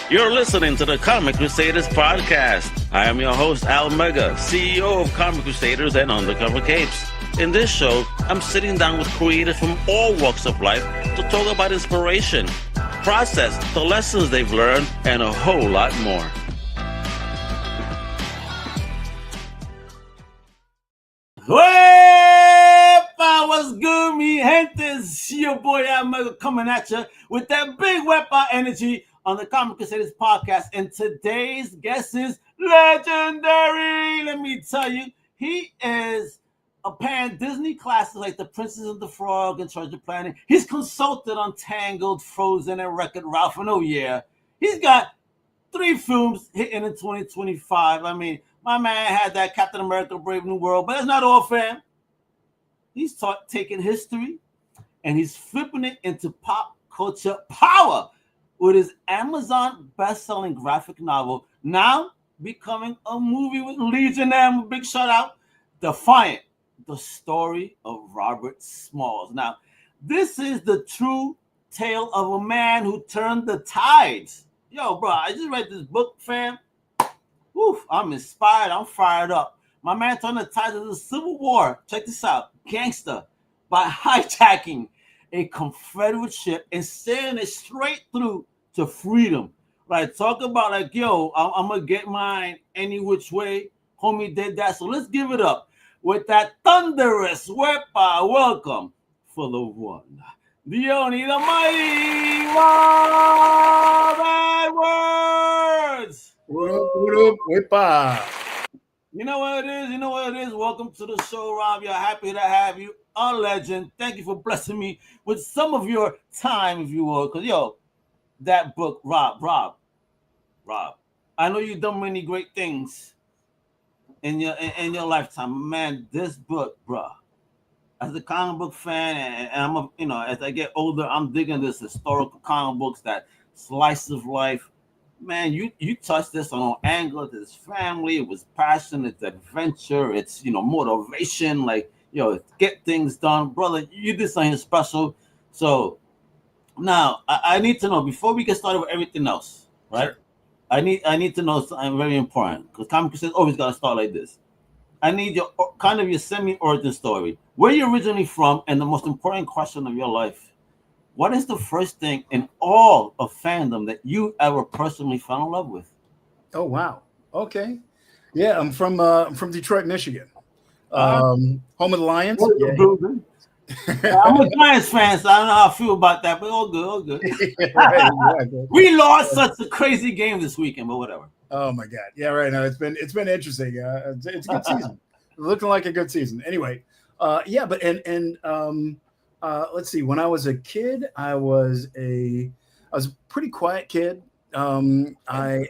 You're listening to the Comic Crusaders Podcast. I am your host, Al Mega, CEO of Comic Crusaders and Undercover Capes. In this show, I'm sitting down with creators from all walks of life to talk about inspiration, process, the lessons they've learned, and a whole lot more. Wepa, what's good, mi gente? It's your boy Al Mega coming at you with that big Wepa energy on the Comic Crusaders Podcast. And today's guest is legendary. Let me tell you, he is a pan-Disney classic like The Princess and the Frog and Treasure Planet. He's consulted on Tangled, Frozen, and Wreck-It Ralph. And oh yeah, he's got 3 films hitting in 2025. I mean, my man had that Captain America Brave New World, but that's not all, fam. He's taking history and he's flipping it into pop culture power with his Amazon best-selling graphic novel, now becoming a movie with Legion M. Big shout out, Defiant, the story of Robert Smalls. Now, this is the true tale of a man who turned the tides. Yo, bro, I just read this book, fam. Woof, I'm inspired. I'm fired up. My man turned the tides of the Civil War. Check this out. Gangster, by hijacking a Confederate ship and sailing it straight through to freedom. Right? Talk about like, yo, I'm going to get mine any which way. Homie did that. So let's give it up with that thunderous Wepa. Welcome for the one, the only, the mighty Rob Edwards. What up, Wepa? You know what it is? You know what it is? Welcome to the show, Rob. You're happy to have you. A legend. Thank you for blessing me with some of your time, if you will. Because, yo, that book, Rob, I know you've done many great things in your lifetime. Man, this book, bro, as a comic book fan, and as I get older, I'm digging this historical comic books, that slice of life. Man, you touched this on all angles. It's family, it was passion, it's adventure, it's motivation, like get things done, brother. You did something special. So now I need to know, before we get started with everything else, right? Sure. I need to know something very important, because Comic Crusaders always gotta start like this. I need your semi-origin story. Where you originally from, and the most important question of your life. What is the first thing in all of fandom that you ever personally fell in love with? Oh wow. Okay. Yeah, I'm from Detroit, Michigan. Home of the Lions. Yeah. I'm a Giants fan, so I don't know how I feel about that, but all good. Right, we lost such a crazy game this weekend, but whatever. Oh my God. Yeah, right. No, it's been interesting. It's a good season. Looking like a good season. Anyway, but let's see. When I was a kid, I was a pretty quiet kid. I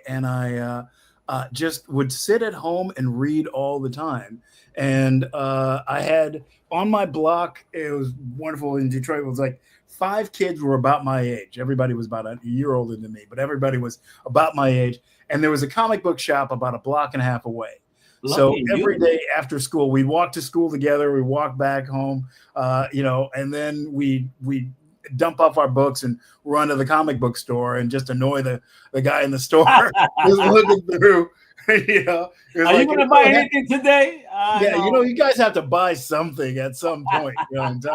just would sit at home and read all the time. And I had on my block, it was wonderful in Detroit. It was like 5 kids were about my age. Everybody was about a year older than me, but everybody was about my age. And there was a comic book shop about a block and a half away. So every day after school, we'd walk to school together. We walk back home, and then we dump off our books and run to the comic book store and just annoy the guy in the store just looking through. Are you going to buy anything today? You guys have to buy something at some point. And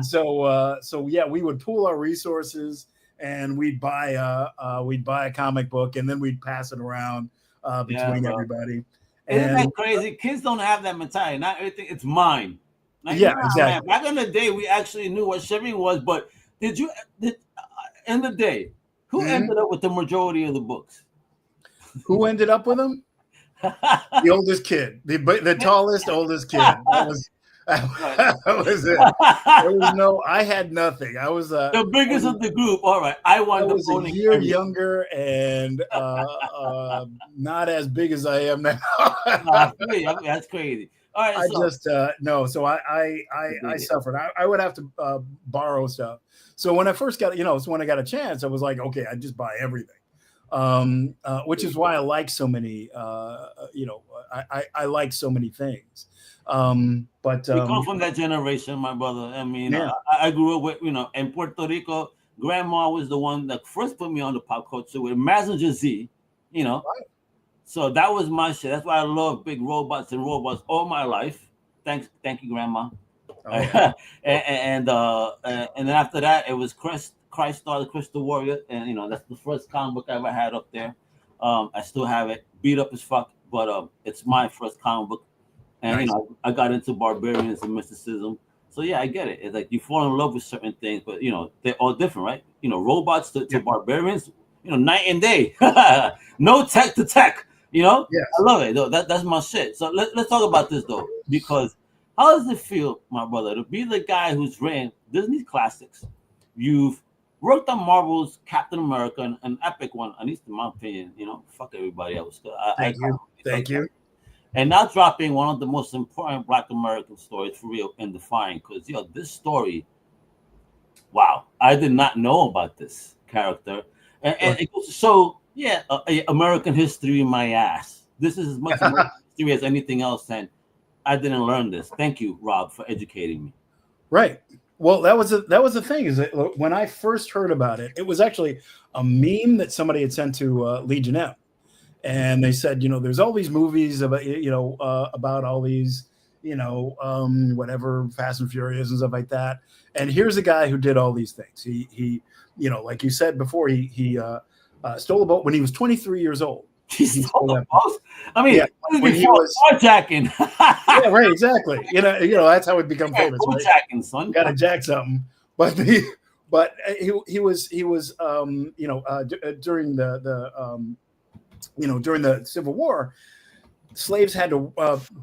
so we would pool our resources and we'd buy a comic book and then we'd pass it around between everybody. Isn't that crazy? Kids don't have that mentality. Not everything, it's mine. Exactly. Man, back in the day, we actually knew what shipping was, but in the day, who ended up with the majority of the books? Who ended up with them? The oldest kid, the tallest, oldest kid. That was it. I had nothing. I was the biggest of the group. All right, I was a year younger and not as big as I am now. That's crazy. All right, So I suffered. I would have to borrow stuff. So when I first got, when I got a chance, I was like, okay, I just buy everything. Which is why I like so many. I like so many things. But we come from that generation, my brother. I mean, I grew up with, in Puerto Rico, Grandma was the one that first put me on the pop culture with Mazinger Z, you know. Right. So that was my shit. That's why I love big robots and robots all my life. Thank you, Grandma. Oh, yeah. and then after that, it was Christ Star, the Crystal Warrior, and you know that's the first comic book I ever had up there. I still have it, beat up as fuck, but it's my first comic book. And Nice. you know, I got into barbarians and mysticism. So yeah, I get it. It's like you fall in love with certain things, but you know they're all different, right? You know, robots to barbarians, you know, night and day. No tech to tech. You know, Yes. I love it though. That's my shit. So let's talk about this though, because how does it feel, my brother, to be the guy who's written Disney classics? You've worked on Marvel's Captain America, an epic one, at least in my opinion. You know, fuck everybody else. Thank you. And now dropping one of the most important Black American stories for real in Defiant, because this story, wow, I did not know about this character, and it goes to show, American history in my ass. This is as much American history as anything else, and I didn't learn this. Thank you, Rob, for educating me. Right. Well, that was the thing, is that when I first heard about it, it was actually a meme that somebody had sent to Legion M. And they said, there's all these movies about, about all these, whatever, Fast and Furious and stuff like that. And here's a guy who did all these things. He like you said before, he stole a boat when he was 23 years old. He stole a boat? I mean, when he was carjacking. Yeah, right, exactly. That's how it become famous. Right? Carjacking, son. Got to jack something. But he was during during the Civil War, slaves had to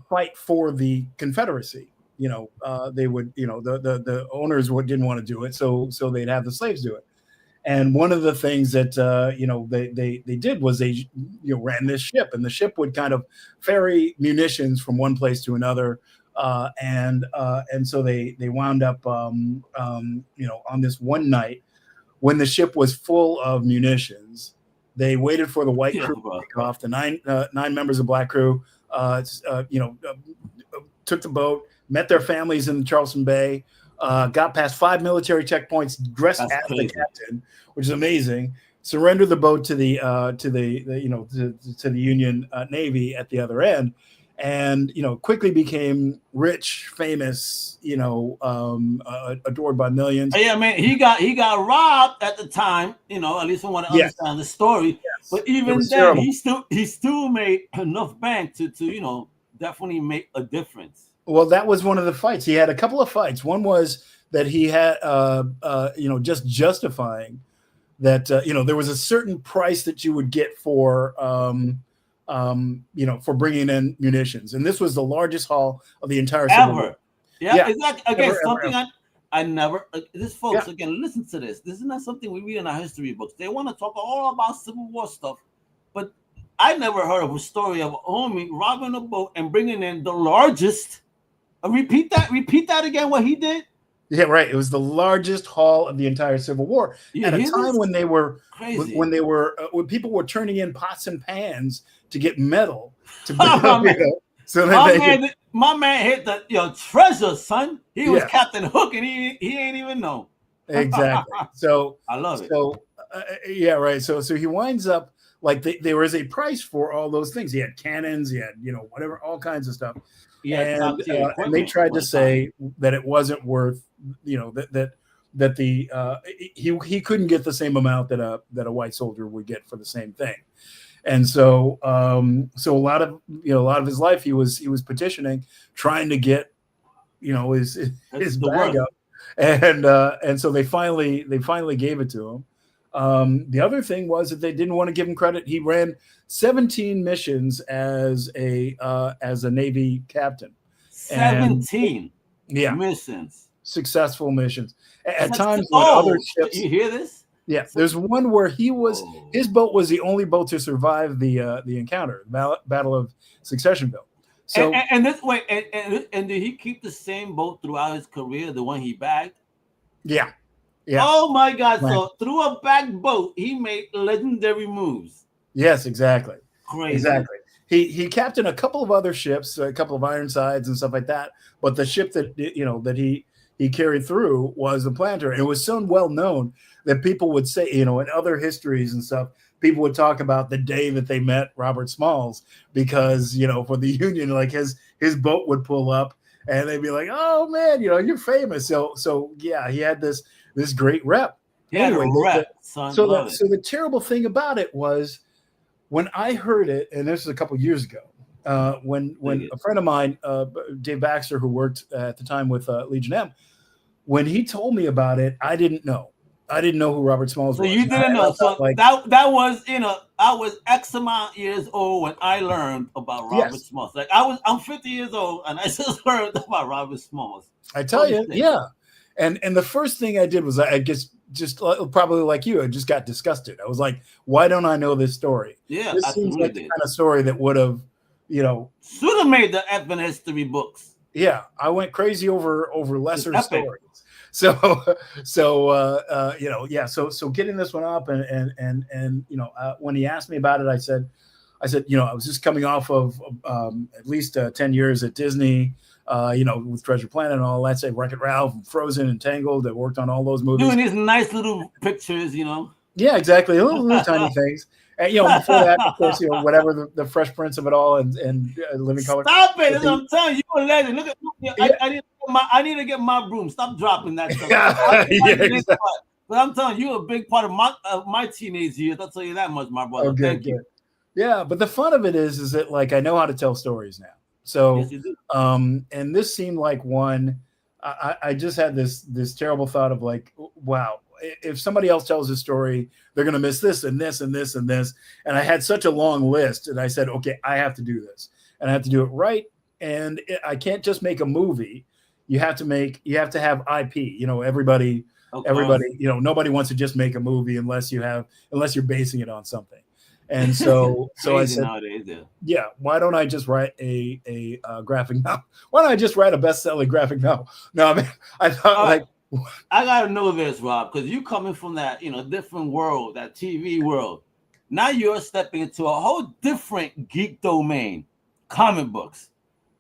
fight for the Confederacy. They would, the owners didn't want to do it, so they'd have the slaves do it. And one of the things that they did was they ran this ship, and the ship would kind of ferry munitions from one place to another, and so they wound up on this one night when the ship was full of munitions. They waited for the white crew to take off. The nine members of Black crew, took the boat, met their families in Charleston Bay, got past 5 military checkpoints, dressed as the captain, which is amazing. Surrendered the boat to the Union Navy at the other end, and quickly became rich, famous, adored by millions. Yeah, man, he got robbed at the time. At least I want to understand the story. Yes. But even then, terrible. he still made enough bank to definitely make a difference. Well, that was one of the fights. He had a couple of fights. One was that he had, just justifying that, there was a certain price that you would get for, for bringing in munitions. And this was the largest haul of the entire Civil War. Yeah, exactly. Again, something I never, this folks, again, listen to this. This is not something we read in our history books. They want to talk all about Civil War stuff, but I never heard of a story of a homie robbing a boat and bringing in the largest. Repeat that again, what he did? Yeah, right. It was the largest haul of the entire Civil War at a time when they were crazy. When people were turning in pots and pans to get metal to my man hit the treasure, son. He was Captain Hook, and he ain't even know. Exactly. So I love it. So right. So he winds up like there was a price for all those things. He had cannons. He had whatever, all kinds of stuff. Yeah, and they tried to say that it wasn't worth, that he couldn't get the same amount that a white soldier would get for the same thing, and so a lot of his life he was petitioning, trying to get his bag up, and so they finally gave it to him. The other thing was that they didn't want to give him credit. He ran 17 missions as a Navy captain. 17 missions. Successful missions. At times when other ships. You hear this? Yeah. There's one where his boat was the only boat to survive the encounter, the Battle of Successionville. So and did he keep the same boat throughout his career, the one he bagged? Yeah. Yeah. Oh my God! Right. So through a back boat, he made legendary moves. Yes, exactly. Crazy. Exactly. He captained a couple of other ships, a couple of Ironsides and stuff like that. But the ship that he carried through was the planter. It was so well known that people would say, in other histories and stuff, people would talk about the day that they met Robert Smalls because, for the Union, like his boat would pull up and they'd be like, oh man, you're famous. So yeah, he had this great rep. Anyway, the terrible thing about it was when I heard it, and this was a couple years ago, when a friend of mine, Dave Baxter, who worked at the time with Legion M, when he told me about it, I didn't know who Robert Smalls was. So you didn't know. So that was, I was X amount years old when I learned about Robert Smalls. Like I'm 50 years old and I just learned about Robert Smalls. I tell you, yeah. And the first thing I did was I guess just probably like you, I just got disgusted. I was like, why don't I know this story? Yeah, this seems like the kind of story that would have, should have made the Advent history books. Yeah, I went crazy over lesser stories. So getting this one up and when he asked me about it, I said, I was just coming off of at least 10 years at Disney, with Treasure Planet and all that, say Wreck-It Ralph, Frozen and Tangled, that worked on all those movies. Doing these nice little pictures, Yeah, exactly. Little tiny things. And, before that, of course, whatever the Fresh Prince of it all and Living Color. Stop it! I'm telling you, you're a legend. Look at I need to get my broom. Stop dropping that stuff. Exactly. But I'm telling you, you're a big part of my teenage years. I'll tell you that much, my brother. Okay, Thank you. Yeah, but the fun of it is that like I know how to tell stories now. So, yes, you do. And this seemed like one. I just had this terrible thought of like, wow, if somebody else tells a story, they're going to miss this and this and this and this. And I had such a long list, and I said, okay, I have to do this, and I have to do it right. And I can't just make a movie. You have to have IP. Everybody, nobody wants to just make a movie unless you're basing it on something. And so I said, nowadays, yeah, why don't I just write a graphic novel? Why don't I just write a best-selling graphic novel? No, I mean, I thought I gotta know this, Rob, because you coming from that, different world, that TV world. Now you're stepping into a whole different geek domain, comic books.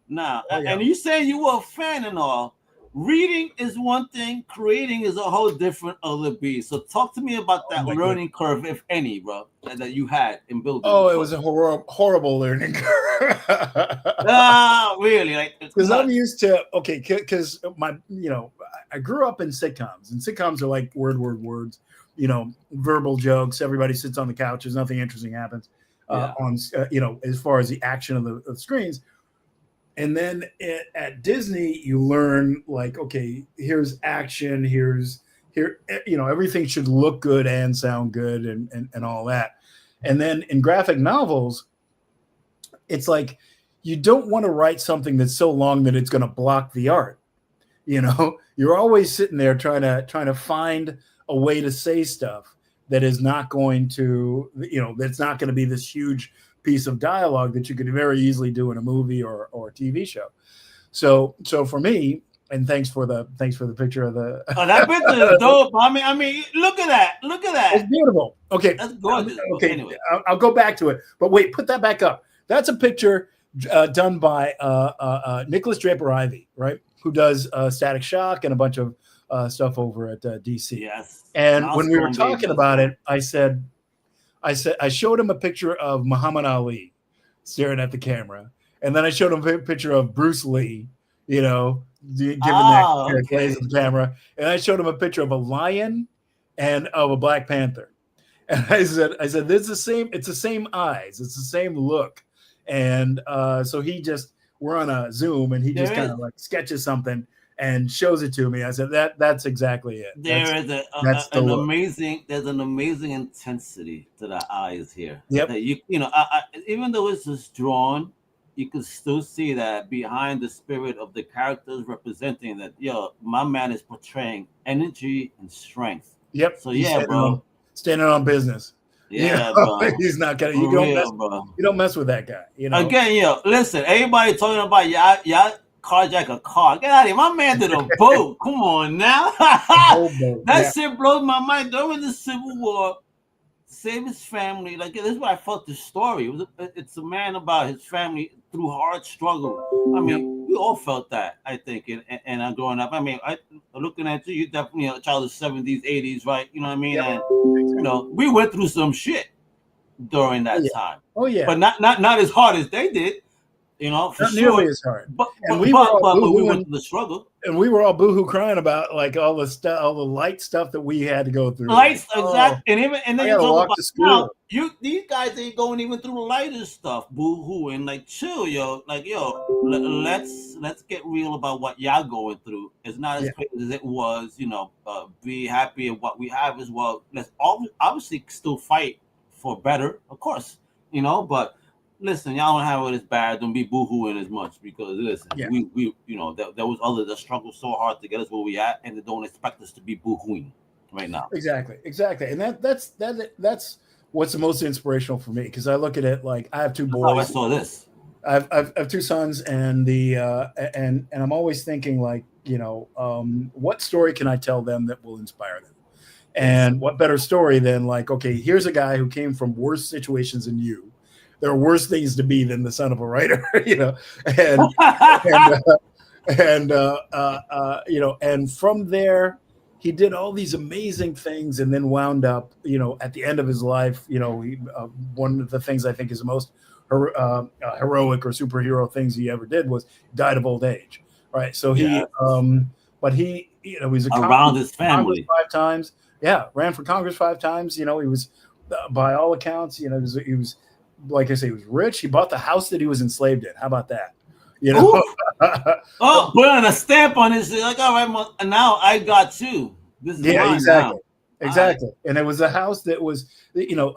Now, and you say you were a fan and all. Reading is one thing, creating is a whole different other beast. So talk to me about that learning curve, if any, bro, that you had in building. Oh, it was a horrible learning curve. Really? Because I'm used to, because I grew up in sitcoms, and sitcoms are like words, verbal jokes. Everybody sits on the couches, nothing interesting happens as far as the action of the screens. And then at Disney, you learn like, okay, here's action, here, everything should look good and sound good and all that. And then in graphic novels, it's like, you don't want to write something that's so long that it's going to block the art. You're always sitting there trying to find a way to say stuff that is not going to, that's not going to be this huge piece of dialogue that you could very easily do in a movie or a TV show. So for me, and thanks for the picture of the. Oh, that picture is dope. I mean, look at that. It's beautiful. Okay, that's gorgeous. Okay, anyway. I'll go back to it, but wait, put that back up. That's a picture done by Nicholas Draper Ivey, right? Who does Static Shock and a bunch of stuff over at DC. Yes. And when we were talking about it, I showed him a picture of Muhammad Ali staring at the camera. And then I showed him a picture of Bruce Lee, giving that gaze at the camera. And I showed him a picture of a lion and of a Black Panther. And I said, it's the same eyes. It's the same look. And so we're on a Zoom and he just kind of like sketches something and shows it to me. I said, that's exactly it. There's an amazing intensity to the eyes here. Yep. Even though it's just drawn, you can still see that behind the spirit of the characters representing that, my man is portraying energy and strength. Yep. So bro. Standing on business. Yeah, bro. He's not gonna. You don't mess with that guy. Again, listen. Everybody talking about y'all carjack a car. Get out of here. My man did a boat. Come on now. That shit blows my mind. During the Civil War, save his family. Like, this is why I felt the story. It's a man about his family through hard struggle. I mean, all felt that, I think, and I'm growing up. I mean, looking at you, you're definitely a child of the 70s, 80s, right? You know what I mean? Yep. And you know, we went through some shit during that time. Oh yeah, but not as hard as they did. You know, for not sure. nearly as hard. But we went through the struggle. And we were all boohoo crying about like all the stuff, all the light stuff that we had to go through. Lights, exactly. And then you talk about now, these guys ain't going even through the lighter stuff, boohoo, and like chill, yo. Like, yo, let's get real about what y'all going through. It's not as crazy as it was, you know. Be happy at what we have as well. Let's obviously still fight for better, of course, you know, but listen, y'all don't have it as bad. Don't be boohooing as much because listen, we you know there was others that struggled so hard to get us where we at, and they don't expect us to be boohooing right now. Exactly, and that's what's the most inspirational for me, because I look at it like I have two boys. Oh, I saw this. I have two sons, and and I'm always thinking like, you know, what story can I tell them that will inspire them? And what better story than like, okay, here's a guy who came from worse situations than you. There are worse things to be than the son of a writer, you know, and you know, and from there, he did all these amazing things, and then wound up, you know, at the end of his life, you know, one of the things I think is the most heroic or superhero things he ever did was died of old age, right? So he, but he, you know, he's around his family 5 times. Yeah, ran for Congress 5 times. You know, he was, by all accounts, you know, he was, like I say, he was rich. He bought the house that he was enslaved in. How about that? You know, putting a stamp on his, like, all right, now I got you. This is mine exactly, now. Exactly. And it was a house that was, you know,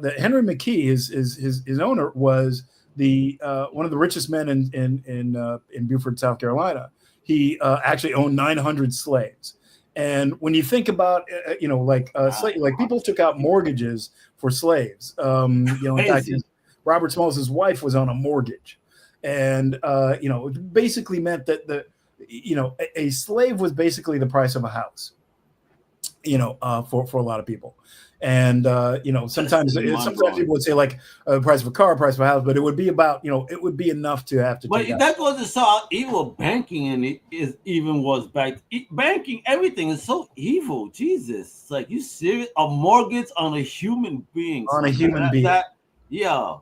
that Henry McKee, his owner, was the one of the richest men in Beaufort, South Carolina. He actually owned 900 slaves. And when you think about, you know, like like people took out mortgages for slaves. You know, in fact, Robert Smalls' wife was on a mortgage, and you know, it basically meant that you know, a slave was basically the price of a house. You know, for a lot of people. And you know, sometimes people would say like the price of a car, price of a house, but it would be about, you know, it would be enough to have to. But that goes to show how evil banking was back. Banking, everything is so evil. Jesus, it's like, you serious? A mortgage on a human being. On a human being. Yeah.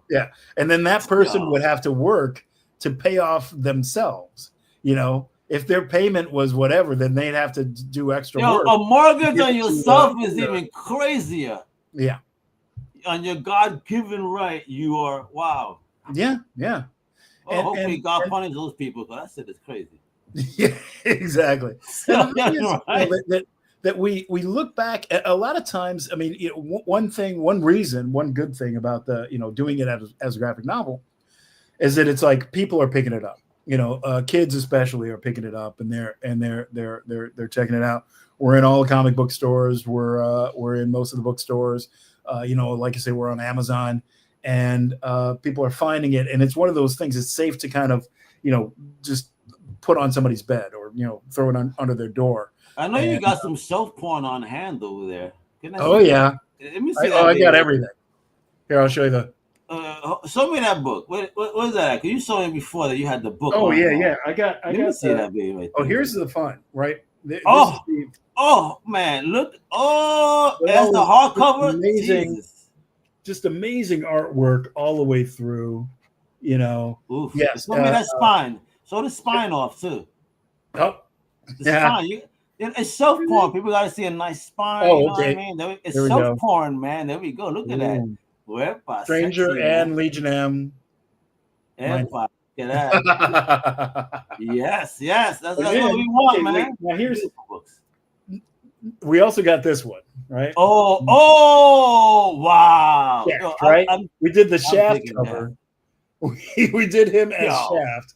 And then that person would have to work to pay off themselves. You know, if their payment was whatever, then they'd have to do extra work. A mortgage on yourself is even crazier. Yeah. On your God-given right, you are, wow. Yeah. Well, hopefully God punishes those people, because that shit is crazy. Yeah, exactly. That we look back at a lot of times. I mean, you know, one good thing about the, you know, doing it as a graphic novel is that it's like people are picking it up. You know, kids especially are picking it up, and they're checking it out. We're in all the comic book stores. We're in most of the bookstores. You know, like I say, we're on Amazon, and people are finding it. And it's one of those things. It's safe to kind of, you know, just put on somebody's bed, or, you know, throw it under their door. I know you got some self porn on hand over there. Yeah. Let me see. I got everything. Here, I'll show you the. Show me that book. What is that? Because you saw me before that you had the book. Oh, yeah. I got see that baby right there. Oh, here's the fun, right? Oh man, look! Oh, that's the hardcover. Amazing, Jesus. Just amazing artwork all the way through. You know. Oof. Yes. Show me that spine. Show the spine off too. Oh, the spine. It's self porn. People got to see a nice spine. Oh, you know okay. What I mean? It's self porn, man. There we go. Look at that. Wepa, Stranger sexy, and man. Legion M. Wepa, look at that. yes. That's what we want, man. Now here's books. We also got this one, right? Oh, wow. Shaft, right? We did the Shaft cover. We did him as Shaft,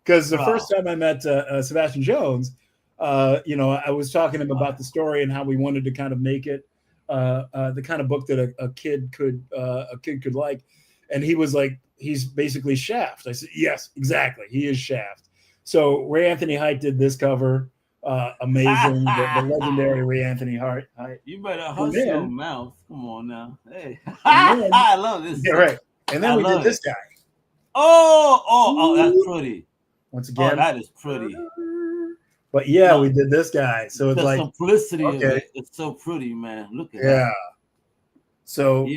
because the first time I met Sebastian Jones, you know, I was talking to him about the story and how we wanted to kind of make it the kind of book that a kid could like, and he was like, he's basically Shaft. I said, yes, exactly, he is Shaft. So Ray Anthony Height did this cover, amazing, the legendary Ray Anthony Height. You better hustle your mouth. Come on now, hey, I love this. Yeah, right. And then we did this guy. Oh, that's pretty. once again. that is pretty. But yeah, we did this guy. So it's the like simplicity of it. It's so pretty, man. Look at that. Yeah. So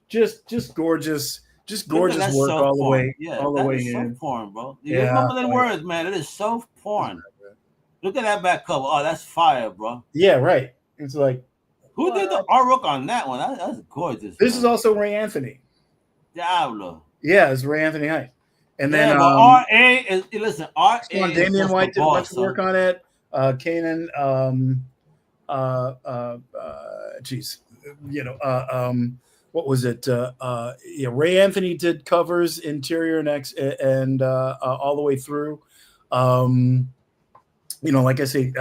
just gorgeous work all the way. Yeah, all the way in. Soft porn, bro. You remember the words, man. It is soft porn. Look at that back cover. Oh, that's fire, bro. Yeah, right. It's like, who did the artwork on that one? That's gorgeous. This is also Ray Anthony. Diablo. Yeah, it's Ray Anthony Height. And then R.A. is R.A. Damian White did a bunch of work on it. Kanan, what was it? Ray Anthony did covers, interior and all the way through. Like I say,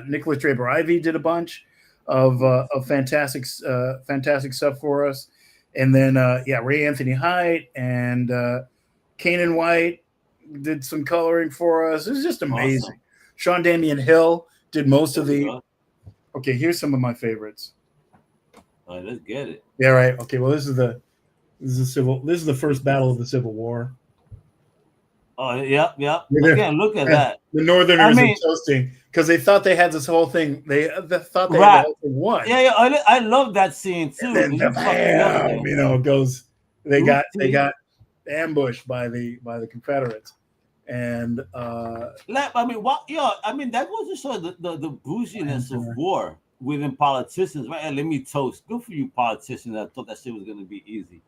Nicholas Draper Ivey did a bunch of fantastic stuff for us. And then Ray Anthony Height and Kanan White did some coloring for us. It was just amazing. Awesome. Sean Damian Hill did most of the. Okay, here's some of my favorites. All right, let's get it. Yeah, right. Okay, well, this is the first battle of the Civil War. Oh, yep. Again, look at that. The Northerners are toasting because they thought they had this whole thing. They thought they had the whole thing won. Yeah. I love that scene too. And then it goes. They got ambushed by the Confederates, and that goes to show the bouginess of war within politicians, right? And let me toast. Good for you, politicians. I thought that shit was gonna be easy.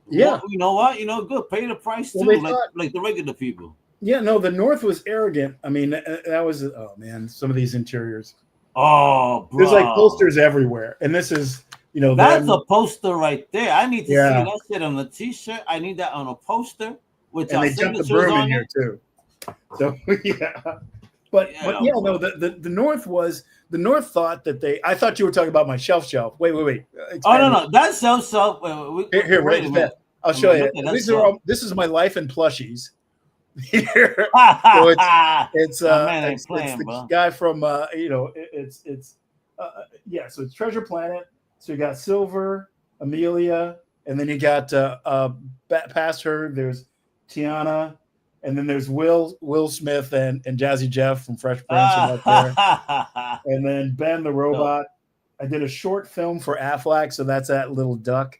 Yeah. Well, you know what? Good. Pay the price too, like the regular people. Yeah, no, the North was arrogant. I mean, that was some of these interiors. Oh, bro. There's like posters everywhere, and this is that's a poster right there. I need to see that shit on a T-shirt. I need that on a poster. And they jumped the broom in here too. So yeah. The North thought that I thought you were talking about my shelf. Wait. No. That's shelf. Here, wait a minute. I'll show you. This is my life in plushies. Here. So it's the guy from so it's Treasure Planet. So you got Silver, Amelia, and then you got past her. There's Tiana. And then there's Will Smith and Jazzy Jeff from Fresh Prince right there. And then Ben the Robot. I did a short film for Aflac, so that's that little duck.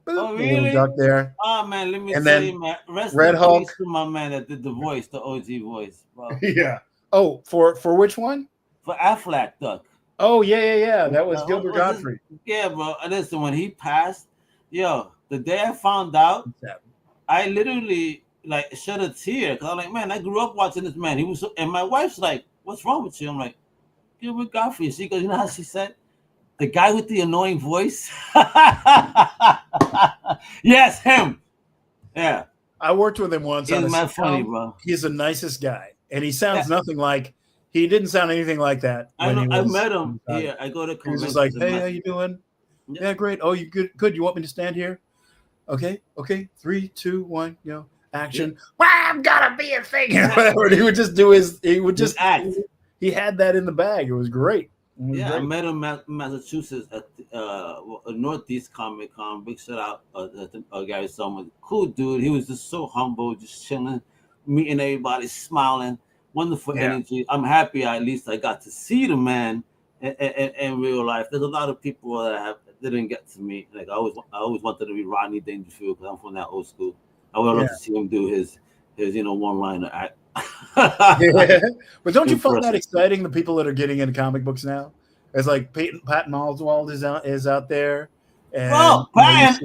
Oh, really? Little duck there. Oh, man, let me tell you, man. Red Hulk. To my man that did the voice, the OG voice. Wow. Yeah. Oh, for which one? For Aflac Duck. Oh, yeah. That was Gilbert Gottfried. Yeah, bro. Listen, when he passed, the day I found out, I literally shed a tear because I'm like, man, I grew up watching this man. He was, and my wife's like, "What's wrong with you?" I'm like, "Gilbert Gottfried." She goes, "You know how she said, the guy with the annoying voice." Yes, him. Yeah, I worked with him once. Isn't that funny, bro? He's the nicest guy, and he sounds nothing like. He didn't sound anything like that. I met him. Yeah, I go to. He was just like, "Hey, how you doing?" Yeah, great. Oh, you good? Good. You want me to stand here? Okay. 3, 2, 1. Action. Well, I'm gonna be a thing. Whatever. He would just do he would just act. He had that in the bag. It was great. Great. I met him in Massachusetts at Northeast Comic Con. Big shout out Gary Summers. Cool dude. He was just so humble, just chilling, meeting everybody, smiling, wonderful energy. I'm happy at least I got to see the man in real life. There's a lot of people that didn't get to meet. Like I always wanted to be Rodney Dangerfield because I'm from that old school. I would love to see him do his one-liner act. But don't you find that exciting? The people that are getting into comic books now, it's like Patton Oswalt is out there. And, Patton,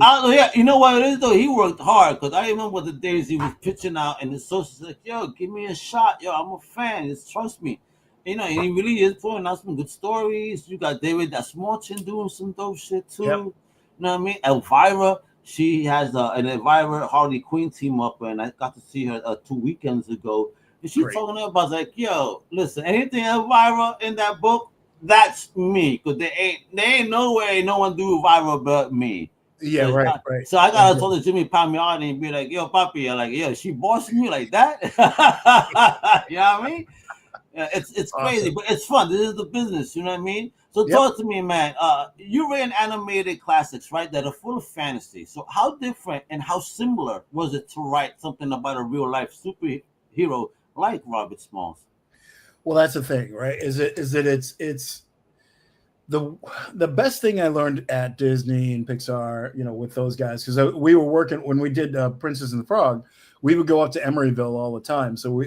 you know what it is though? He worked hard because I remember the days he was pitching out, and the socials like, "Yo, give me a shot. Yo, I'm a fan. Just trust me." And he really is putting out some good stories. You got David Dasmalchian doing some dope shit too. Yep. You know what I mean? Elvira. She has an Elvira Harley Quinn team up, and I got to see her 2 weekends ago. And she's talking about like, "Yo, listen, anything Elvira in that book, that's me, because there ain't no way no one do Elvira but me." Yeah, so right. So I gotta talk to Jimmy Palmiotti and be like, "Yo, Papi," like, "Yo, she bossing you like that?" You know what I mean? Yeah, it's crazy, but it's fun. This is the business, you know what I mean? So talk to me, man. You read animated classics, right, that are full of fantasy. So how different and how similar was it to write something about a real life hero like Robert Smalls. Well, that's the thing, right? Is that it's the best thing I learned at Disney and Pixar, with those guys, because we were working when we did Princess and the Frog. We would go up to Emeryville all the time. So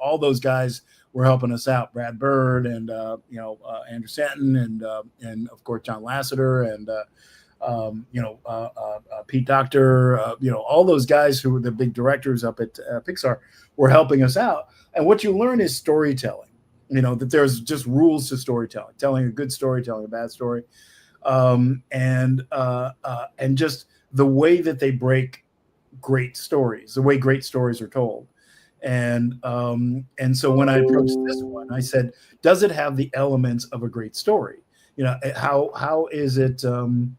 all those guys were helping us out. Brad Bird and Andrew Stanton and of course John Lasseter and Pete Docter. All those guys who were the big directors up at Pixar were helping us out. And what you learn is storytelling. That there's just rules to storytelling, telling a good story, telling a bad story, and just the way that they break great stories, the way great stories are told. And so when I approached this one, I said, does it have the elements of a great story? How is it, do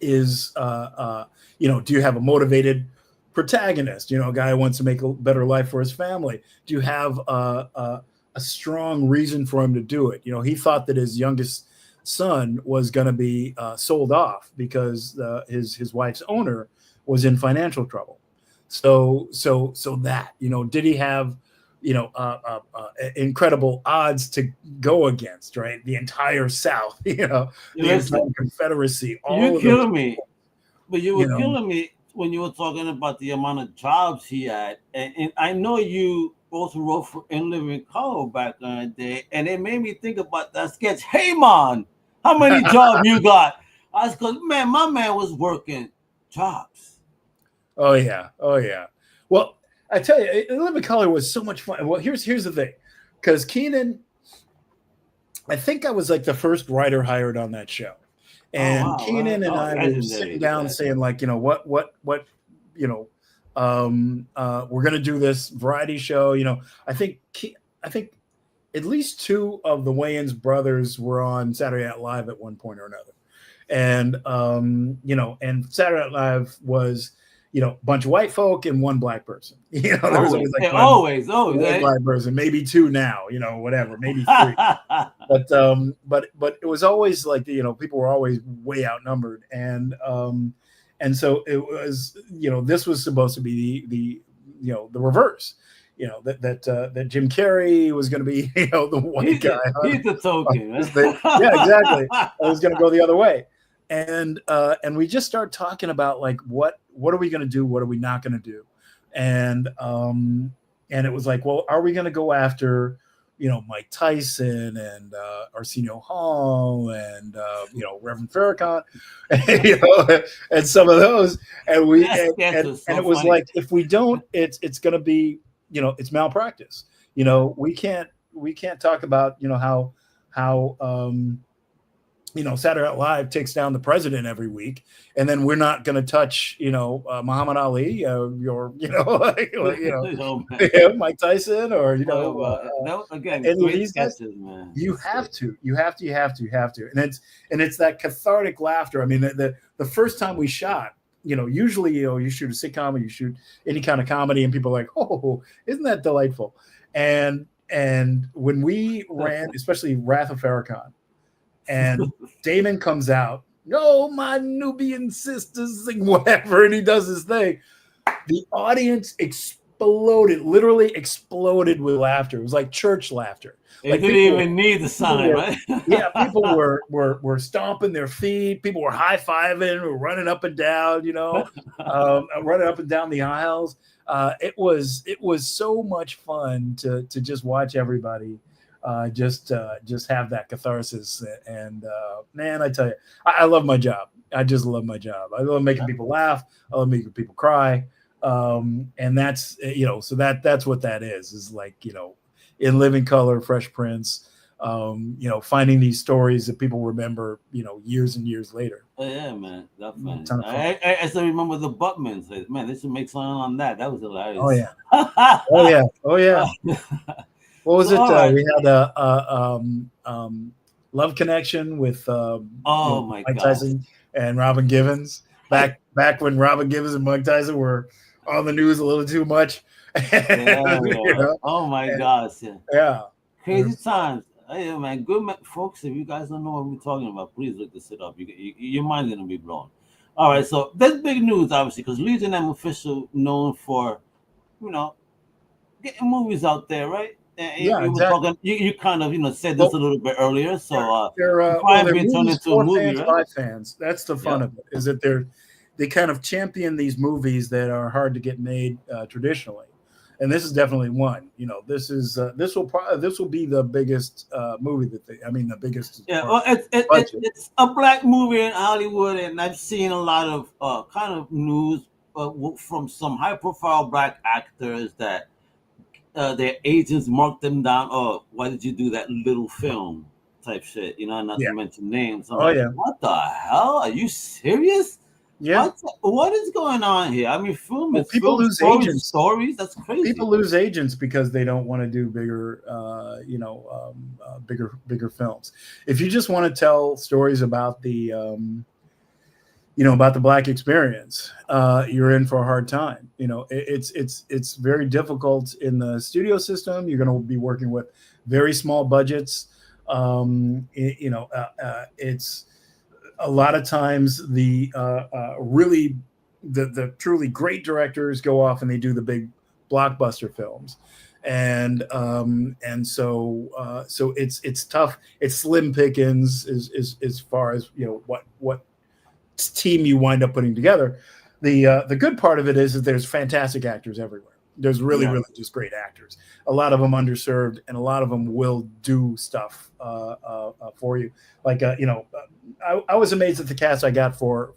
you have a motivated protagonist, a guy who wants to make a better life for his family? Do you have a strong reason for him to do it? He thought that his youngest son was going to be sold off because his wife's owner was in financial trouble. So that, did he have, incredible odds to go against, right? The entire South, the entire Confederacy. You're killing me. But you were killing me when you were talking about the amount of jobs he had. And I know you also wrote for In Living Color back in the day, and it made me think about that sketch. Hey, man, how many jobs you got? I was because, man, my man was working jobs. Oh yeah. Well, I tell you, In Living Color was so much fun. Well, here's the thing, because Keenan, I think I was like the first writer hired on that show, and Keenan and I were sitting down saying, like, what we're gonna do this variety show. I think at least two of the Wayans brothers were on Saturday Night Live at one point or another, and and Saturday Night Live was, a bunch of white folk and one black person. There was always like one black person, maybe two now, whatever, maybe three. but it was always like, people were always way outnumbered. And so it was, this was supposed to be the reverse, that Jim Carrey was going to be, the white guy. He's the token. Yeah, exactly. I was going to go the other way. And we just started talking about, like, what are we going to do? What are we not going to do? And it was like, well, are we going to go after, Mike Tyson and Arsenio Hall and Reverend Farrakhan, and some of those, and it was funny. Like, if we don't, it's going to be, it's malpractice. We can't talk about how Saturday Night Live takes down the president every week, and then we're not going to touch, Muhammad Ali, Mike Tyson, or again, and great sketches, man. You have to, and it's that cathartic laughter. I mean, the first time we shot, usually, you shoot a sitcom or you shoot any kind of comedy, and people are like, oh, isn't that delightful? And when we ran, especially Wrath of Farrakhan, and Damon comes out, "No, my Nubian sisters," and whatever, and he does his thing. The audience literally exploded with laughter. It was like church laughter. They didn't even need the sign, right? Yeah, people were stomping their feet. People were high-fiving, were running up and down, running up and down the aisles. It was so much fun to just watch everybody just have that catharsis. And man, I tell you, I love my job. I just love my job. I love making people laugh. I love making people cry. And that's, so that's what that is like, In Living Color, Fresh Prince, finding these stories that people remember, years and years later. Oh, yeah, man. That's fun. I still remember the Buttmans. Man, they should make something on that. That was hilarious. Oh, yeah. Oh, yeah. What was it? Right. We had a Love Connection with Mike Tyson and Robin Givens. Back when Robin Givens and Mike Tyson were on the news a little too much. Oh my gosh! Yeah. Crazy times. Hey, man, good folks. If you guys don't know what we're talking about, please look this up. Your mind's gonna be blown. All right, so that's big news, obviously, because Legion M official known for, getting movies out there, right? And Yeah, you were exactly. talking. You kind of said this a little bit earlier. So they're crime being turned movies into a for movie, fans right? by fans. That's the fun Yep. of it. Is that they kind of champion these movies that are hard to get made traditionally, and this is definitely one. This will be the biggest movie the biggest. Yeah, well, it's a black movie in Hollywood, and I've seen a lot of kind of news from some high-profile black actors that their agents marked them down. Oh, why did you do that little film? Type shit, not Yeah. to mention names. I'm Oh, like, yeah. what the hell? Are you serious? Yeah. What is going on here? I mean, People lose agents. Stories. That's crazy. People lose agents because they don't want to do bigger, bigger films. If you just want to tell stories about the, about the black experience, you're in for a hard time. It's very difficult in the studio system. You're going to be working with very small budgets. It's a lot of times the truly great directors go off and they do the big blockbuster films, and so it's tough. It's slim pickings as far as what team you wind up putting together. The good part of it is that there's fantastic actors everywhere. There's really just great actors. A lot of them underserved, and a lot of them will do stuff for you. Like I was amazed at the cast I got for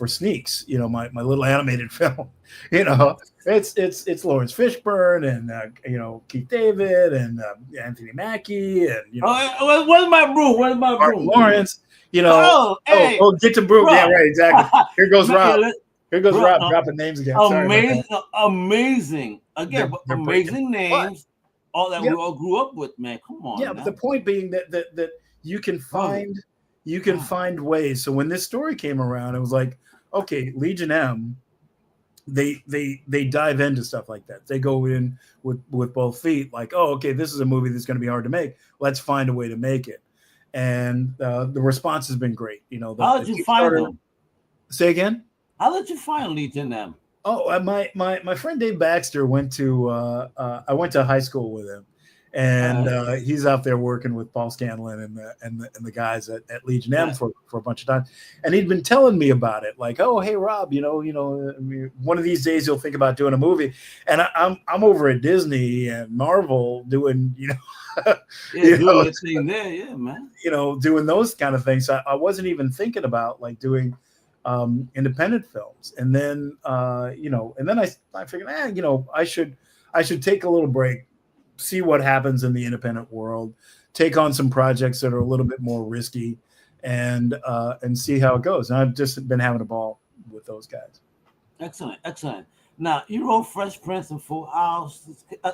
Sneaks. My little animated film. It's Lawrence Fishburne and Keith David and Anthony Mackie and where's my broom? Where's my broom? Lawrence. Hey, get to broom. Yeah, right, exactly. Here goes Rob. Here goes Rob dropping names again. Amazing. Again, They're amazing names. All that we all grew up with, man. Come on. Yeah, but the point being that you can find ways. So when this story came around, it was like, okay, Legion M, they dive into stuff like that. They go in with both feet, like, oh, okay, this is a movie that's going to be hard to make. Let's find a way to make it. And the response has been great. How did you find them? Say again? How did you find Legion M? Oh, my friend Dave Baxter went to I went to high school with him, and he's out there working with Paul Scanlon and the guys at Legion M for a bunch of time, and he'd been telling me about it, like, oh, hey Rob, one of these days you'll think about doing a movie, and I'm over at Disney and Marvel doing doing the thing there, yeah, man. Doing those kind of things. I wasn't even thinking about like doing independent films, and then I figured, I should take a little break, see what happens in the independent world, take on some projects that are a little bit more risky, and see how it goes. And I've just been having a ball with those guys. Excellent. Now you wrote Fresh Prince and Full House,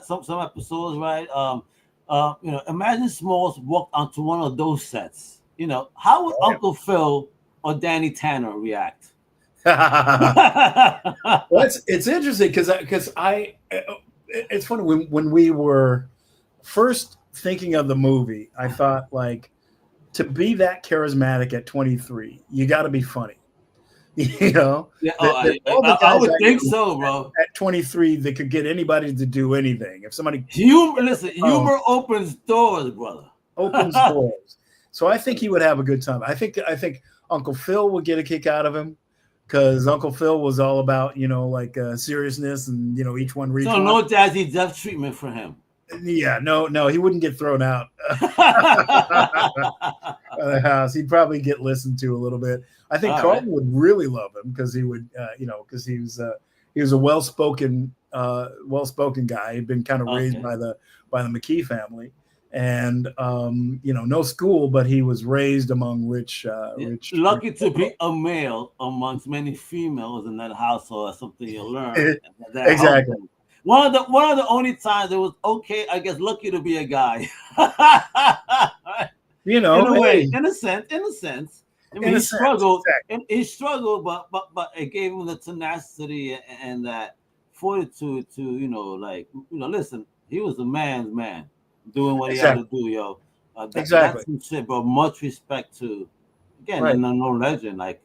some episodes, right? Imagine Smalls walked onto one of those sets. How would Uncle Phil or Danny Tanner react? Well, it's interesting because it's funny when we were first thinking of the movie, I thought, like, to be that charismatic at 23, you got to be funny. Yeah, I would think so, bro. At 23, they could get anybody to do anything. If somebody humor opens doors, brother. Opens doors. So I think he would have a good time. I think Uncle Phil would get a kick out of him, because Uncle Phil was all about, seriousness and, each one reads. So no Jazzy Jeff treatment for him. Yeah, no, he wouldn't get thrown out of the house. He'd probably get listened to a little bit. I think Carlton would really love him because he would, because he was a well-spoken guy. He'd been kind of raised by the McKee family. And no school, but he was raised among rich. Lucky to be a male amongst many females in that household. That's something you learn. Exactly. One of the only times it was okay, I guess, lucky to be a guy. In a way, in a sense. I mean, he struggled, but it gave him the tenacity and that fortitude to, listen. He was a man's man. Doing what he had to do, yo. That's some shit, bro. Much respect to, again, an unknown legend. Like,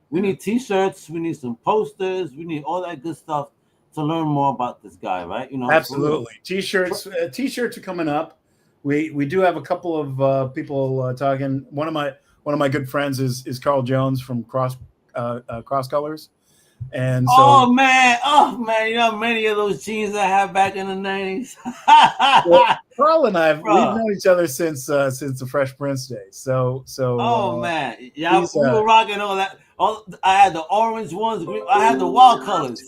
we need T-shirts, we need some posters, we need all that good stuff to learn more about this guy, right? You know, Absolutely. T-shirts are coming up. We do have a couple of people talking. One of my good friends is Carl Jones from Cross Colors, and so oh man, you know how many of those jeans I had back in the 90s. well, Carl and we've known each other since the Fresh Prince days. So man, yeah, we were rocking all that. I had the orange ones, I had the wild colors,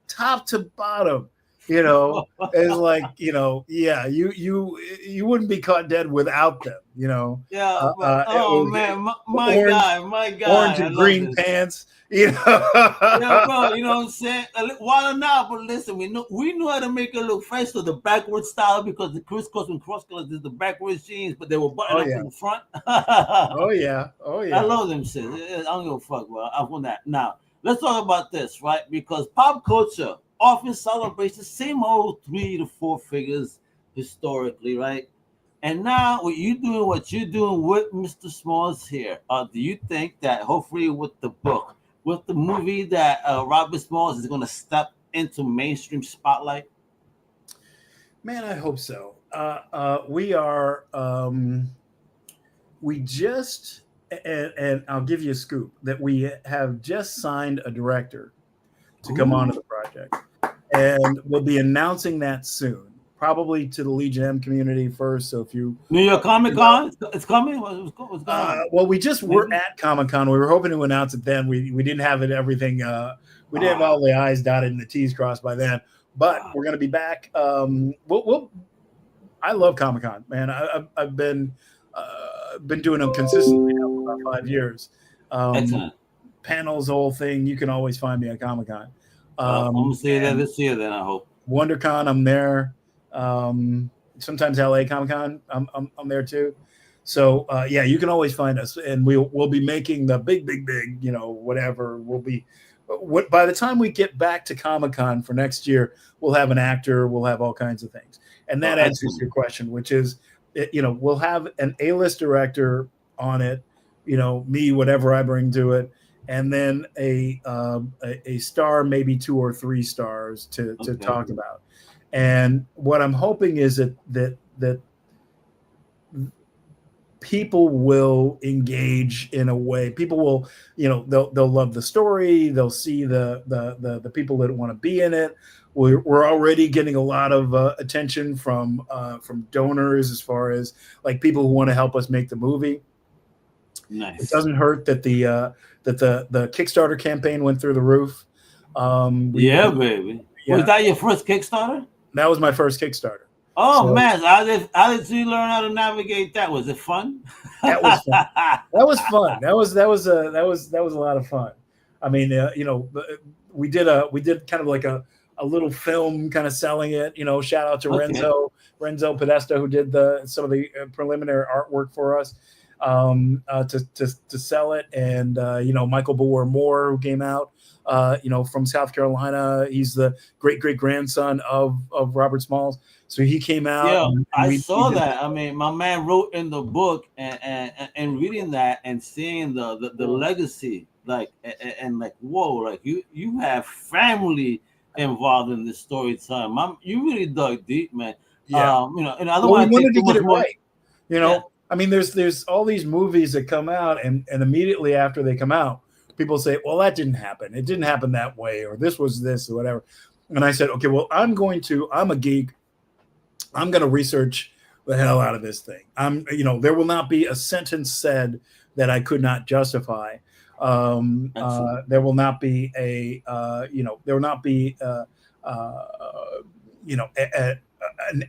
top to bottom. You know, it's like, you know, yeah, you wouldn't be caught dead without them, you know. Yeah, man, my guy, orange and green pants, you know. Yeah, bro, you know what I'm saying? While not, but listen, we knew how to make it look fresh, so the backwards style, because the crisscross and cross colors is the backwards jeans, but they were buttoned up in the front. oh yeah. I love them shit. I don't give a fuck, bro. I want that. Now, let's talk about this, right? Because pop culture often celebrates the same old 3 to 4 figures historically, right? And now what you're doing with Mr. Smalls here, do you think that hopefully with the book, with the movie, that Robert Smalls is going to step into mainstream spotlight? Man, I hope so. We just, and I'll give you a scoop, that we have just signed a director to come onto the project. And we'll be announcing that soon, probably to the Legion M community first. So if you New York Comic Con, it's coming. What's going on? Well, we just were at Comic Con. We were hoping to announce it then. We didn't have it. Everything. We didn't have all the I's dotted and the T's crossed by then. But we're going to be back. I love Comic Con, man. I've been doing them consistently now for about 5 years. Excellent. Panels, the whole thing. You can always find me at Comic Con. I'm gonna see that this year. Then I hope. WonderCon, I'm there. Sometimes LA Comic Con, I'm there too. So yeah, you can always find us, and we'll be making the big, you know, whatever. By the time we get back to Comic Con for next year, we'll have an actor, we'll have all kinds of things, and that answers your question, which is, you know, we'll have an A-list director on it, you know, me, whatever I bring to it. And then a star, maybe 2 or 3 stars to talk about. And what I'm hoping is that people will engage in a way. People will, you know, they'll love the story. They'll see the people that want to be in it. We're already getting a lot of attention from donors, as far as like people who want to help us make the movie. Nice. It doesn't hurt that the Kickstarter campaign went through the roof. Yeah, baby. Yeah. Was that your first Kickstarter? That was my first Kickstarter. Oh, so, man, how did you learn how to navigate that? Was it fun? That was fun. That was fun. That was a lot of fun. I mean, you know, we did kind of like a little film, kind of selling it. You know, shout out to Renzo Podesta, who did some of the preliminary artwork for us. To sell it, and you know, Michael Boer Moore, who came out, you know, from South Carolina. He's the great grandson of Robert Smalls, so he came out. Yeah, I saw that. I mean, my man wrote in the book, and reading that and seeing the legacy, like, and like, whoa, like you have family involved in this storytelling. You really dug deep, man. Yeah. You know, and I don't want to get it right. You know. Yeah. I mean, there's all these movies that come out, and immediately after they come out, people say, well, that didn't happen. It didn't happen that way, or this was this, or whatever. And I said, okay, well, I'm a geek. I'm going to research the hell out of this thing. You know, there will not be a sentence said that I could not justify. There will not be an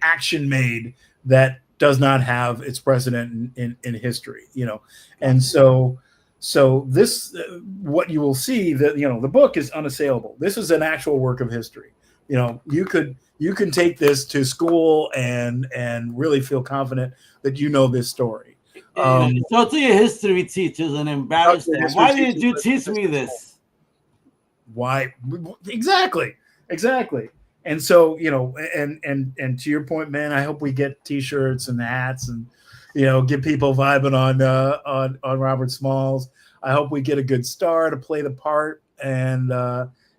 action made that does not have its precedent in history, you know. And so this, what you will see, that, you know, the book is unassailable. This is an actual work of history. You know, you can take this to school and really feel confident that you know this story. So to your history teachers and embarrass them. Why didn't you teach me this? Why? Exactly. And so, you know, and to your point, man, I hope we get T-shirts and hats, and, you know, get people vibing on Robert Smalls. I hope we get a good star to play the part, and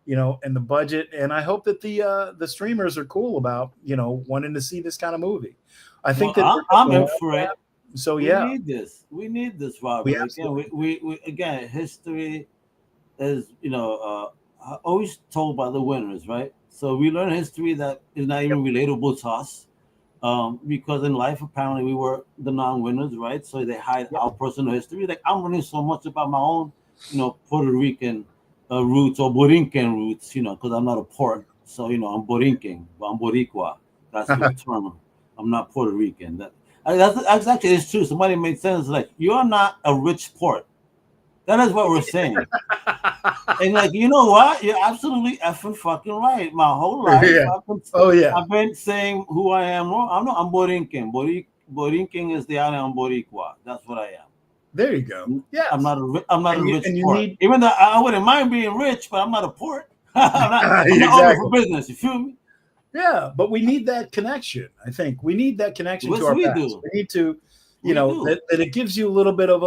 and the budget. And I hope that the streamers are cool about, wanting to see this kind of movie. I think that I'm in for it. So we need this, Robert. Again, history is, always told by the winners, right? So we learn history that is not even relatable to us, because in life apparently we were the non-winners, right? So they hide our personal history. Like, I'm learning so much about my own, Puerto Rican roots or Borinquen roots, because I'm not a Port, so I'm Borinquen, but I'm Boricua. That's the term. I'm not Puerto Rican. That's actually, it's true. Somebody made sense. Like, you're not a rich Port. That is what we're saying. And like, you know what? You're absolutely effing fucking right. My whole life, I've been saying who I am. I'm Borinquen. Borinquen is the island. I'm Boricua. That's what I am. There you go. Yeah, I'm not a rich Port. Even though I wouldn't mind being rich, but I'm not a Port. I'm not open for business. You feel me? Yeah, but we need that connection. I think we need that connection to our past. We need to, that it gives you a little bit of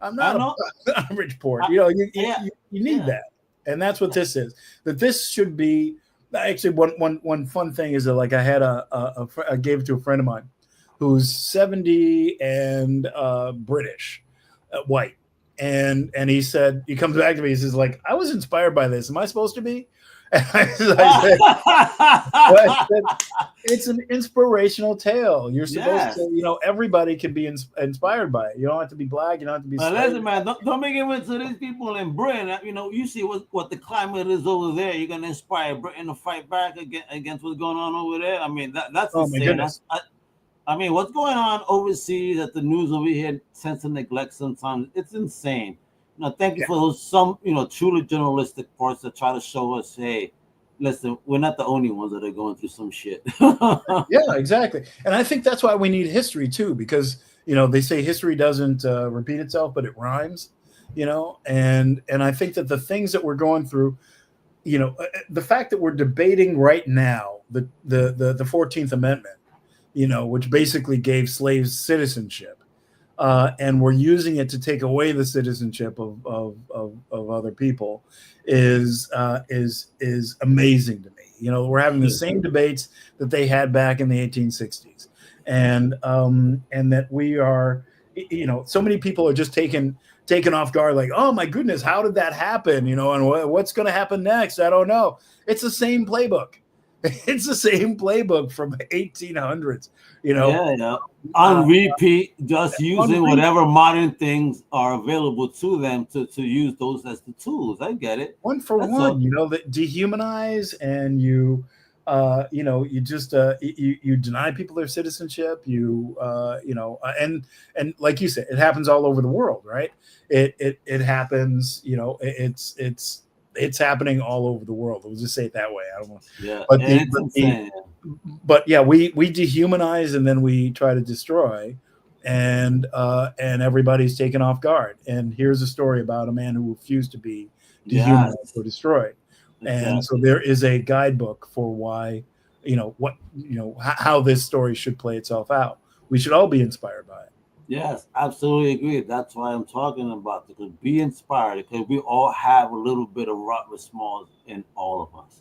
I'm not a rich Port. You need that, and that's what this is. That this should be actually one fun thing is that, like, I had I gave it to a friend of mine who's 70 and British, white, and he said, he comes back to me, he says, like, I was inspired by this. Am I supposed to be? I said, it's an inspirational tale. You're supposed to, everybody can be inspired by it. You don't have to be black. You don't have to be. Listen, man, don't make it into these people in Britain. You see what the climate is over there. You're gonna inspire Britain to fight back against what's going on over there. I mean, that's insane. I mean, what's going on overseas at the news over here tends to neglect sometimes. It's insane. Thank you for those truly journalistic parts that try to show us, hey, listen, we're not the only ones that are going through some shit. Yeah, exactly. And I think that's why we need history too, because they say history doesn't repeat itself, but it rhymes. And I think that the things that we're going through, the fact that we're debating right now the 14th Amendment, which basically gave slaves citizenship. And we're using it to take away the citizenship of other people is amazing to me. We're having the same debates that they had back in the 1860s, and that we are, so many people are just taken off guard, like, oh my goodness, how did that happen? And what's going to happen next? I don't know. It's the same playbook. It's the same playbook from 1800s, on repeat, just using whatever modern things are available to them to use those as the tools. I get it. One for one, that dehumanize, and you just you deny people their citizenship. And like you said, it happens all over the world, right? It happens. It's happening all over the world. We'll just say it that way. I don't want. Yeah, but we dehumanize, and then we try to destroy, and everybody's taken off guard. And here's a story about a man who refused to be dehumanized or destroyed. Exactly. And so there is a guidebook for why, how this story should play itself out. We should all be inspired by it. Yes, absolutely agree. That's why I'm talking about it. Because be inspired, because we all have a little bit of Robert Smalls in all of us.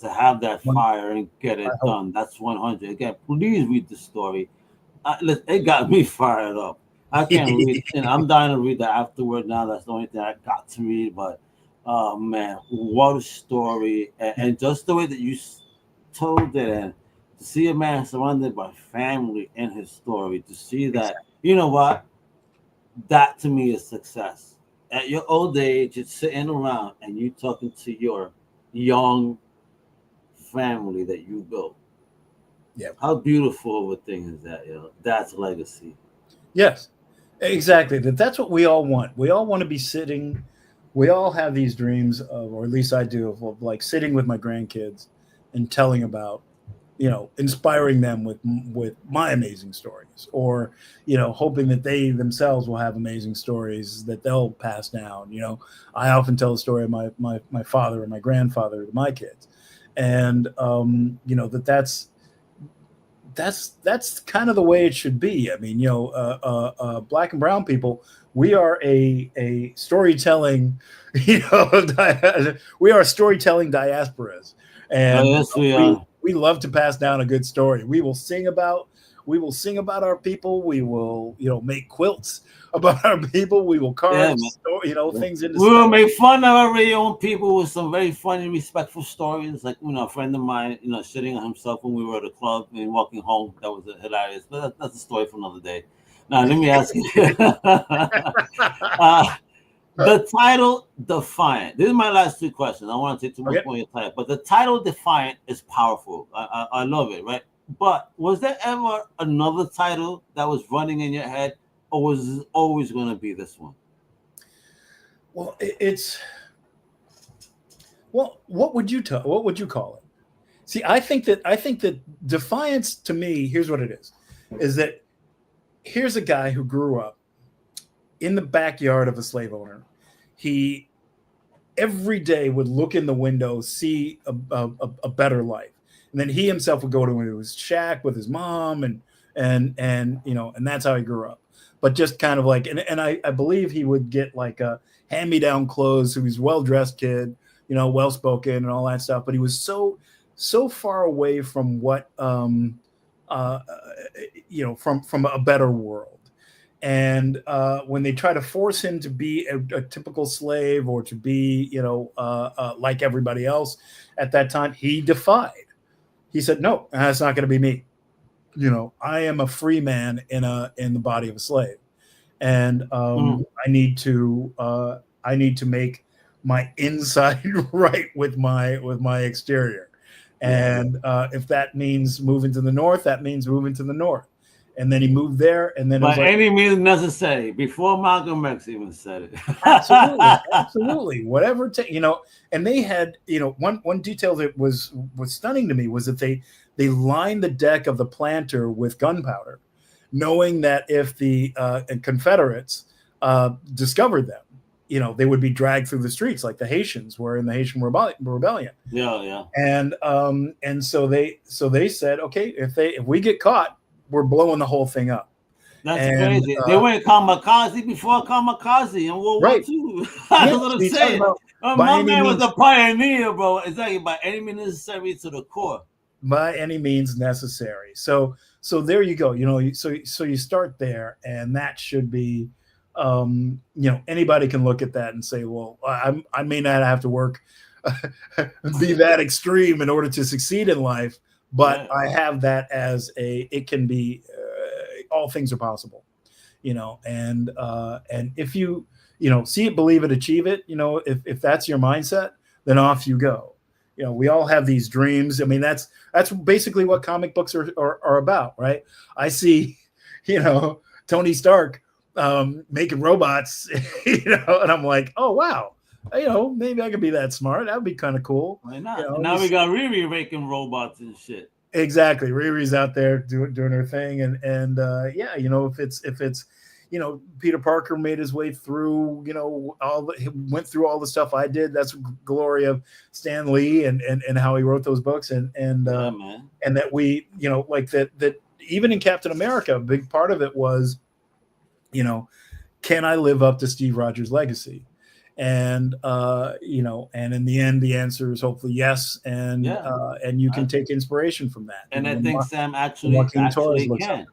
To have that fire and get it done. That's 100. Again, please read the story. It got me fired up. I can't read, and I'm dying to read that afterward now. That's the only thing I got to read. But, man, what a story. And just the way that you told it, and to see a man surrounded by family in his story, to see that, you know what? That to me is success. At your old age, you're sitting around and you talking to your young family that you built. Yeah. How beautiful of a thing is that? That's legacy. Yes, exactly. That's what we all want. We all want to be sitting. We all have these dreams of, or at least I do, of like sitting with my grandkids and telling about, inspiring them with my amazing stories, or, hoping that they themselves will have amazing stories that they'll pass down. I often tell the story of my father and my grandfather to my kids. And, that's kind of the way it should be. I mean, black and brown people, we are a storytelling, we are storytelling diasporas, and yes, we are. We love to pass down a good story. We will sing about our people. We will, make quilts about our people. We will carve, things into. We will make fun of our very own people with some very funny, respectful stories. Like, a friend of mine, shitting on himself when we were at a club and walking home. That was hilarious. But that's a story for another day. Now, let me ask you. The title Defiant. This is my last two questions. I want to take too much more of your time. But the title Defiant is powerful. I love it, right? But was there ever another title that was running in your head, or was it always going to be this one? Well, what would you call it? See, I think that Defiance, to me, here's what it is that here's a guy who grew up in the backyard of a slave owner. He every day would look in the window, see a better life. And then he himself would go to his shack with his mom and that's how he grew up. But just kind of like, and I believe he would get like a hand-me-down clothes. He was well-dressed kid, well-spoken and all that stuff. But he was so far away from what, from a better world. And when they try to force him to be a typical slave or to be, like everybody else at that time, he defied. He said, "No, that's not going to be me. I am a free man in the body of a slave, and I need to make my inside right with my exterior. And if that means moving to the north, that means moving to the north." And then he moved there, and then by any means necessary. Before Malcolm X even said it, absolutely, whatever. And they had, one detail that was stunning to me was that they lined the deck of the planter with gunpowder, knowing that if the Confederates discovered them, they would be dragged through the streets like the Haitians were in the Haitian rebellion. Yeah. And so they said, okay, if we get caught, we're blowing the whole thing up. That's crazy. They went kamikaze before kamikaze in World War II. That's what I'm saying. My man was a pioneer, bro. Exactly. By any means necessary to the core. By any means necessary. So there you go. So you start there, and that should be, anybody can look at that and say, well, I may not have to work, be that extreme in order to succeed in life. But I have that as it can be, all things are possible, and if you, see it, believe it, achieve it, if that's your mindset, then off you go. We all have these dreams. I mean, that's basically what comic books are about, right? I see, Tony Stark making robots, and I'm like, oh, wow. Maybe I could be that smart. That would be kind of cool. Why not? Now we got Riri making robots and shit. Exactly. Riri's out there doing her thing. And if it's, Peter Parker made his way through, went through all the stuff I did. That's glory of Stan Lee and how he wrote those books. And that we, like that even in Captain America, a big part of it was, can I live up to Steve Rogers' legacy? And and in the end, the answer is hopefully yes, and you can take inspiration from that. And I think Sam actually can.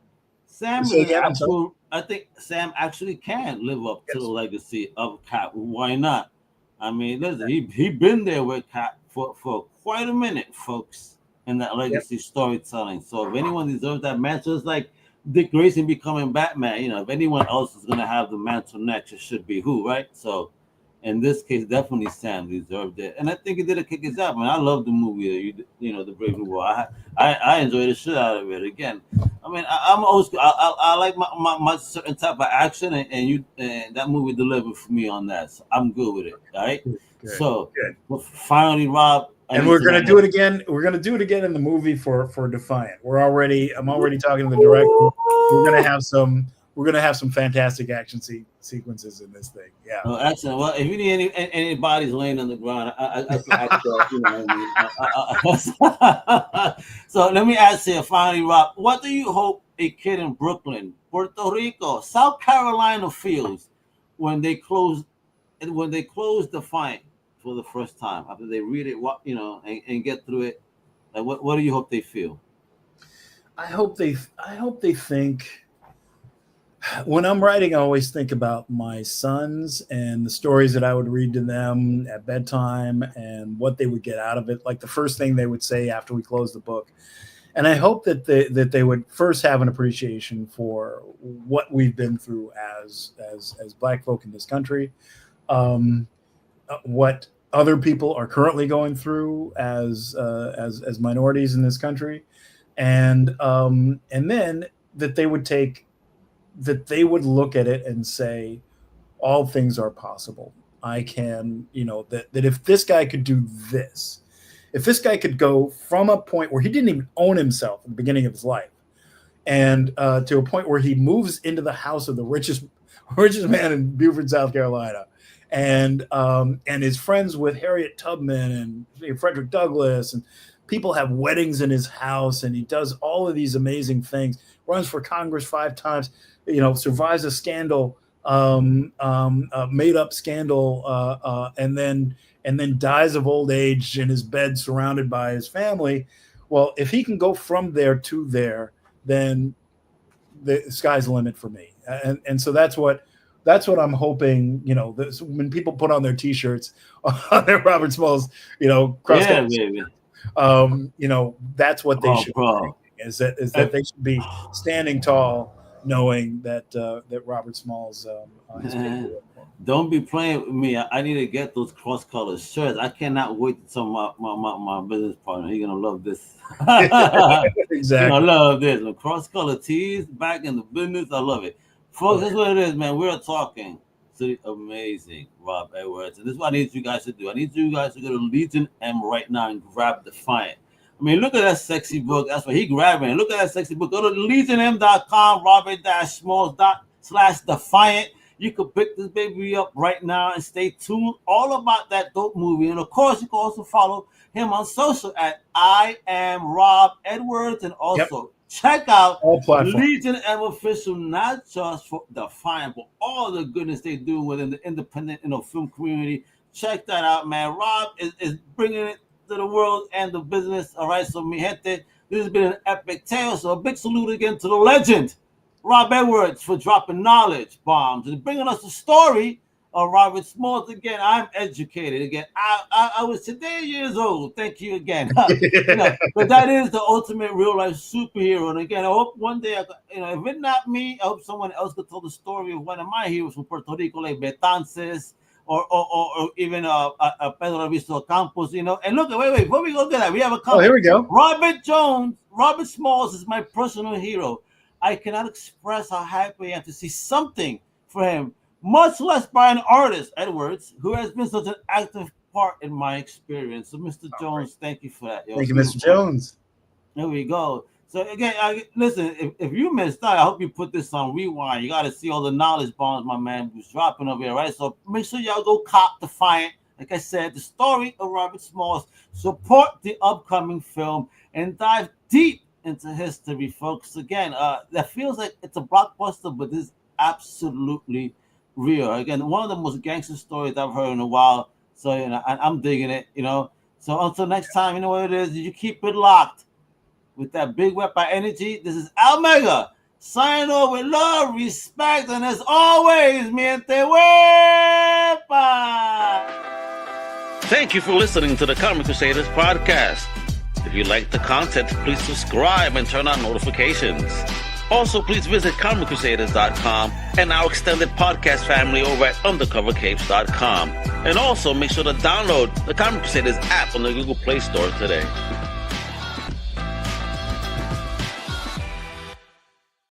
I think Sam actually can live up to the legacy of Cap. Why not? I mean, listen, he been there with Cap for quite a minute, folks, in that legacy storytelling. So if anyone deserves that mantle, it's like Dick Grayson becoming Batman. If anyone else is gonna have the mantle next, it should be who, right? So. In this case, definitely Sam deserved it, and I think he did a kick his ass. Man, I love the movie. The Brave New World. I enjoyed the shit out of it. Again, I mean, I'm old school. I like my certain type of action, and that movie delivered for me on that. So I'm good with it. All right. Good. So finally, Rob. And we're gonna do it again. We're gonna do it again in the movie for Defiant. I'm already talking to the director. We're gonna have some fantastic action sequences in this thing. Yeah. Oh, excellent. Well, if you need any bodies laying on the ground, So let me ask you finally, Rob. What do you hope a kid in Brooklyn, Puerto Rico, South Carolina feels when they close Defiant for the first time, after they read it, and get through it, like what do you hope they feel? I hope they think. When I'm writing, I always think about my sons and the stories that I would read to them at bedtime and what they would get out of it. Like the first thing they would say after we close the book. And I hope that they would first have an appreciation for what we've been through as Black folk in this country, what other people are currently going through as minorities in this country, and then that they would look at it and say, all things are possible. I can, that if this guy could do this, if this guy could go from a point where he didn't even own himself at the beginning of his life and to a point where he moves into the house of the richest man in Beaufort, South Carolina, and is friends with Harriet Tubman and Frederick Douglass, and people have weddings in his house, and he does all of these amazing things, runs for Congress 5 times, survives a scandal, made up scandal, and then dies of old age in his bed surrounded by his family. Well, if he can go from there to there, then the sky's the limit for me. And so that's what I'm hoping, when people put on their T-shirts, on their Robert Smalls, cross that's what they should be thinking, is that they should be standing tall, knowing that Robert Smalls has been. Don't be playing with me. I need to get those cross-color shirts. I cannot wait to tell my business partner. He's gonna love this. Exactly. I love this. The cross-color tees back in the business. I love it, folks. That's what it is, man. We're talking to the amazing Rob Edwards, and this is what I need you guys to do. I need you guys to go to Legion M right now and grab Defiant. I mean, look at that sexy book. That's what he grabbing. Look at that sexy book. Go to legionm.com, robert-smalls./Defiant. You can pick this baby up right now and stay tuned all about that dope movie. And of course, you can also follow him on social at I am Rob Edwards, and also check out Legion M Official, not just for Defiant, but all the goodness they do within the independent film community. Check that out, man. Rob is bringing it to the world and the business. All right, so mi gente, this has been an epic tale. So a big salute again to the legend Rob Edwards for dropping knowledge bombs and bringing us the story of Robert Smalls. Again, I'm educated. Again, I was today years old. Thank you again. But that is the ultimate real life superhero. And again, I hope one day, if it's not me, I hope someone else could tell the story of one of my heroes from Puerto Rico, like Betances, or even Pedro Alviso Campos. And look, wait, before we go to that, we have a comment. Oh, here we go. Robert Smalls is my personal hero. I cannot express how happy I am to see something for him, much less by an artist, Edwards, who has been such an active part in my experience. So, Mr. Jones, thank you for that. Thank you, Mr. Jones. There we go. So, again, listen, if you missed out, I hope you put this on rewind. You got to see all the knowledge bombs my man was dropping over here, right? So, make sure y'all go cop Defiant. Like I said, the story of Robert Smalls. Support the upcoming film and dive deep into history, folks. Again, that feels like it's a blockbuster, but this is absolutely real. Again, one of the most gangster stories I've heard in a while. So, I'm digging it, So until next time, you know what it is. You keep it locked with that big Wepa energy. This is Almega signing off with love, respect, and as always, mi gente, Wepa! Thank you for listening to the Comic Crusaders Podcast. If you like the content, please subscribe and turn on notifications. Also, please visit comiccrusaders.com and our extended podcast family over at undercovercapes.com. And also, make sure to download the Comic Crusaders app on the Google Play Store today.